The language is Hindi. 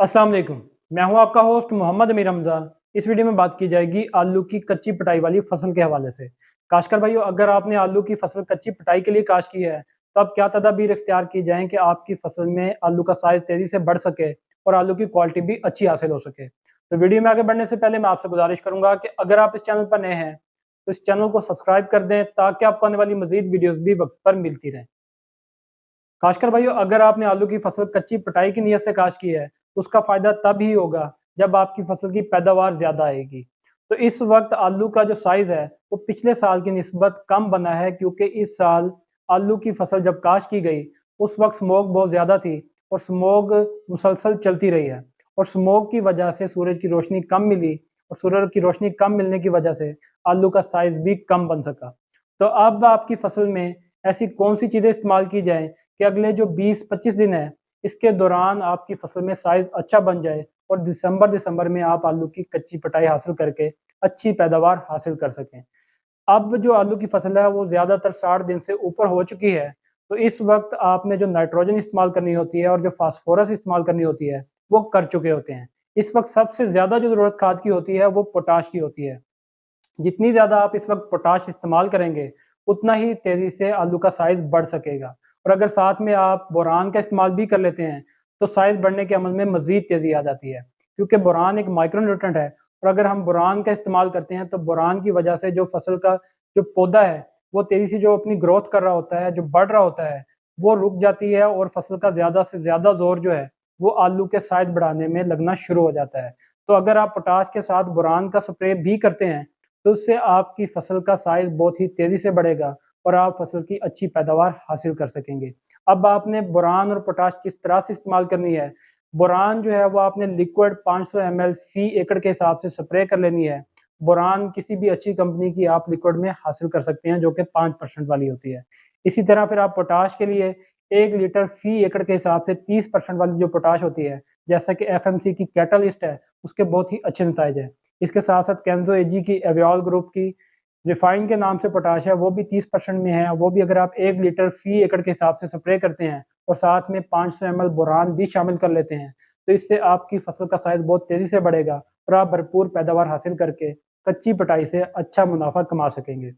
अस्सलाम वालेकुम। मैं हूं आपका होस्ट मोहम्मद अमीर हमजा। इस वीडियो में बात की जाएगी आलू की कच्ची पिटाई वाली फसल के हवाले से। काश्तकार भाइयों, अगर आपने आलू की फसल कच्ची पिटाई के लिए काश की है तो अब क्या तदाबीर इख्तियार की जाएं कि आपकी फसल में आलू का साइज तेजी से बढ़ सके और आलू की क्वालिटी भी अच्छी हासिल हो सके। तो वीडियो में आगे बढ़ने से पहले मैं आपसे गुजारिश करूंगा कि अगर आप इस चैनल पर नए हैं तो इस चैनल को सब्सक्राइब कर दें ताकि आपको आने वाली मजीद वीडियोस भी वक्त पर मिलती रहें। खासकर भाइयों, अगर आपने आलू की फसल कच्ची पिटाई की नीयत से काश की है तो उसका फायदा तब ही होगा जब आपकी फसल की पैदावार ज्यादा आएगी। तो इस वक्त आलू का जो साइज है वो पिछले साल की निस्बत कम बना है, क्योंकि इस साल आलू की फसल जब काश की गई उस वक्त स्मोक बहुत ज्यादा थी और स्मोक मुसलसल चलती रही है। और स्मोक की वजह से सूरज की रोशनी कम मिली और सूरज की रोशनी कम मिलने की वजह से आलू का साइज भी कम बन सका। तो अब आपकी फसल में ऐसी कौन सी चीजें इस्तेमाल की जाए कि अगले जो 20-25 दिन है इसके दौरान आपकी फसल में साइज अच्छा बन जाए और दिसंबर में आप आलू की कच्ची पिटाई हासिल करके अच्छी पैदावार हासिल कर सकें। अब जो आलू की फसल है वो ज़्यादातर 60 दिन से ऊपर हो चुकी है, तो इस वक्त आपने जो नाइट्रोजन इस्तेमाल करनी होती है और जो फास्फोरस इस्तेमाल करनी होती है वो कर चुके होते हैं। इस वक्त सबसे ज़्यादा जो ज़रूरत खाद की होती है वो पोटाश की होती है। जितनी ज़्यादा आप इस वक्त पोटाश इस्तेमाल करेंगे उतना ही तेज़ी से आलू का साइज़ बढ़ सकेगा। और अगर साथ में आप बोरान का इस्तेमाल भी कर लेते हैं तो साइज़ बढ़ने के अमल में मज़ीद तेज़ी आ जाती है, क्योंकि बोरान एक माइक्रो न्यूट्रेंट है। और अगर हम बोरान का इस्तेमाल करते हैं तो बोरान की वजह से जो फसल का जो पौधा है वो तेज़ी से जो अपनी ग्रोथ कर रहा होता है, जो बढ़ रहा होता है, वो रुक जाती है और फसल का ज़्यादा से ज़्यादा ज़ोर जो है वो आलू के साइज़ बढ़ाने में लगना शुरू हो जाता है। तो अगर आप पोटाश के साथ बोरान का स्प्रे भी करते हैं तो उससे आपकी फसल का साइज़ बहुत ही तेज़ी से बढ़ेगा और आप फसल की अच्छी पैदावार हासिल कर सकेंगे। अब आपने बोरान और पोटाश किस तरह से इस्तेमाल करनी है। बोरान जो है वो आपने लिक्विड 500 ml फी एकड़ के हिसाब से स्प्रे कर लेनी है। बोरान किसी भी अच्छी कंपनी की आप लिक्विड में हासिल कर सकते हैं जो कि 5% वाली होती है। इसी तरह फिर आप पोटाश के लिए 1 लीटर फी एकड़ के हिसाब से 30% वाली जो पोटाश होती है, जैसा कि एफएमसी की कैटलिस्ट है, उसके बहुत ही अच्छे नतीजे हैं। इसके साथ साथ केंजो एजी की एवियोल ग्रुप की रिफाइन के नाम से पोटाश है, वो भी 30% में है। वो भी अगर आप 1 लीटर फी एकड़ के हिसाब से स्प्रे करते हैं और साथ में 500 ml बोरान भी शामिल कर लेते हैं तो इससे आपकी फसल का साइज बहुत तेजी से बढ़ेगा और आप भरपूर पैदावार हासिल करके कच्ची पिटाई से अच्छा मुनाफा कमा सकेंगे।